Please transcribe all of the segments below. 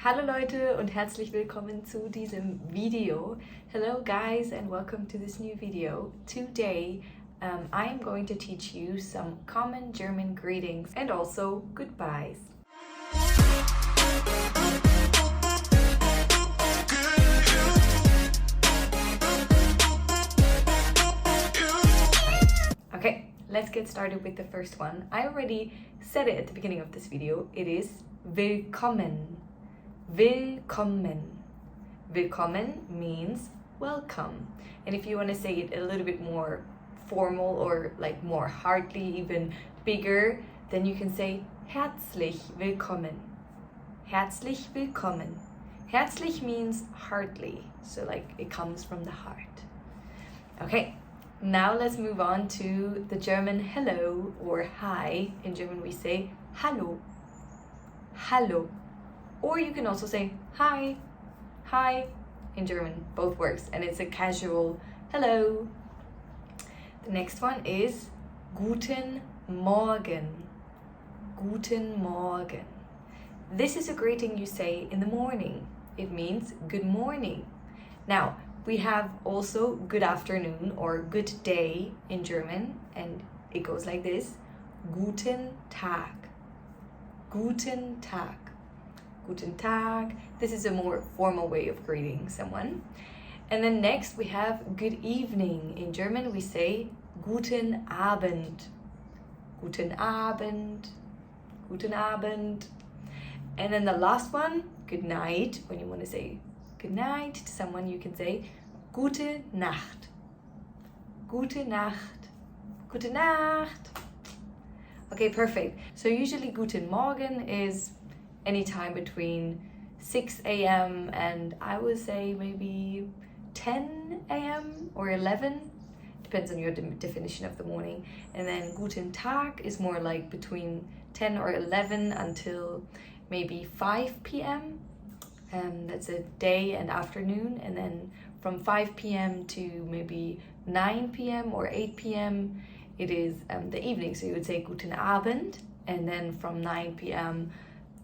Hallo Leute und herzlich willkommen zu diesem Video. Hello guys and welcome to this new video. Today I am going to teach you some common German greetings and also goodbyes. Okay, let's get started with the first one. I already said it at the beginning of this video. It is willkommen. Willkommen. Willkommen means welcome. And if you want to say it a little bit more formal or like more hardly, even bigger, then you can say herzlich willkommen. Herzlich willkommen. Herzlich means heartily, so like it comes from the heart. Okay, now let's move on to the German hello or hi. In German we say hallo. Hallo. Or you can also say hi, hi in German, both works, and it's a casual hello. The next one is guten Morgen. Guten Morgen. This is a greeting you say in the morning. It means good morning. Now, we have also good afternoon or good day in German, and it goes like this. Guten Tag. Guten Tag. Guten Tag. This is a more formal way of greeting someone. And then next we have good evening. In German we say Guten Abend. Guten Abend. Guten Abend. And then the last one, good night. When you want to say good night to someone, you can say Gute Nacht. Gute Nacht. Gute Nacht. Okay, perfect. So usually Guten Morgen is anytime between 6 a.m. and I would say maybe 10 a.m. or 11. Depends on your definition of the morning. And then Guten Tag is more like between 10 or 11 until maybe 5 p.m. That's a day and afternoon. And then from 5 p.m. to maybe 9 p.m. or 8 p.m. it is the evening. So you would say Guten Abend. And then from 9 p.m.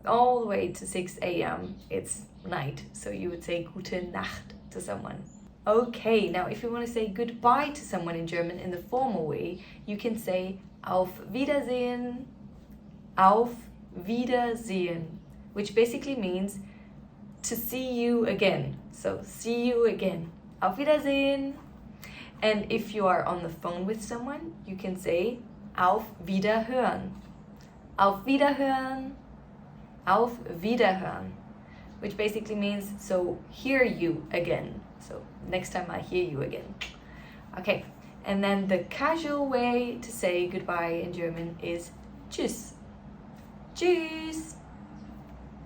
all the way to 6 a.m. it's night. So you would say Gute Nacht to someone. Okay, now if you want to say goodbye to someone in German in the formal way, you can say Auf Wiedersehen. Auf Wiedersehen, which basically means to see you again. So see you again. Auf Wiedersehen. And if you are on the phone with someone, you can say Auf Wiederhören. Auf Wiederhören. Auf Wiederhören, which basically means so hear you again. So next time I hear you again. Okay, and then the casual way to say goodbye in German is tschüss. Tschüss.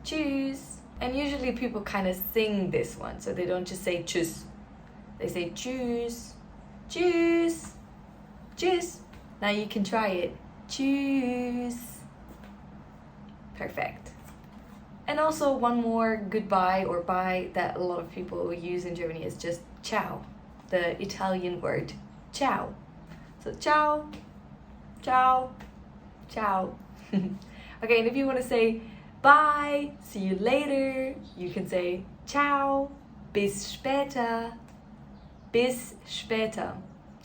Tschüss. And usually people kind of sing this one, so they don't just say tschüss. They say tschüss. Tschüss. Tschüss. Now you can try it. Tschüss. Perfect. And also one more goodbye or bye that a lot of people use in Germany is just ciao, the Italian word ciao. So ciao, ciao, ciao. Okay, and if you want to say bye, see you later, you can say ciao, bis später, bis später,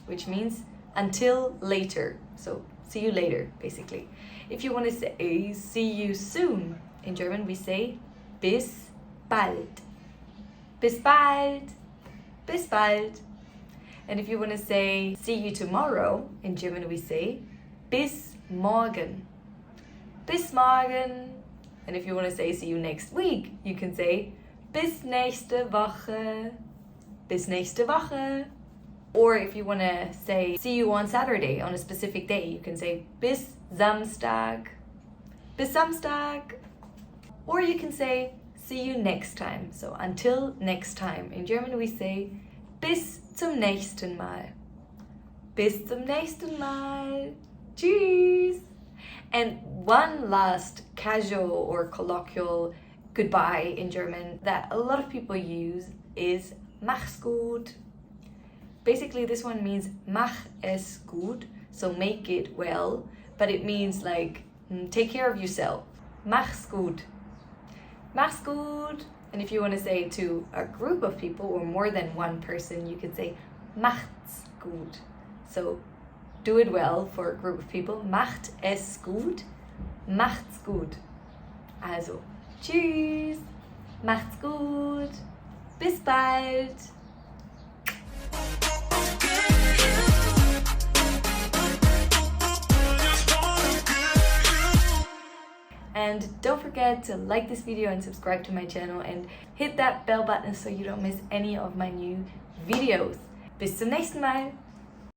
which means until later. So see you later, basically. If you want to say see you soon, in German we say bis bald. Bis bald. Bis bald. And if you want to say see you tomorrow, in German we say bis morgen. Bis morgen. And if you want to say see you next week, you can say bis nächste Woche. Bis nächste Woche. Or if you want to say see you on Saturday on a specific day, you can say bis Samstag. Bis Samstag. Or you can say see you next time. So until next time. In German we say bis zum nächsten Mal. Bis zum nächsten Mal. Tschüss. And one last casual or colloquial goodbye in German that a lot of people use is mach's gut. Basically this one means mach es gut, so make it well, but it means like take care of yourself. Mach's gut. Mach's gut. And if you want to say it to a group of people or more than one person, you could say macht's gut. So do it well for a group of people. Macht es gut. Macht's gut. Also, tschüss. Macht's gut. Bis bald. And don't forget to like this video and subscribe to my channel and hit that bell button so you don't miss any of my new videos. Bis zum nächsten Mal.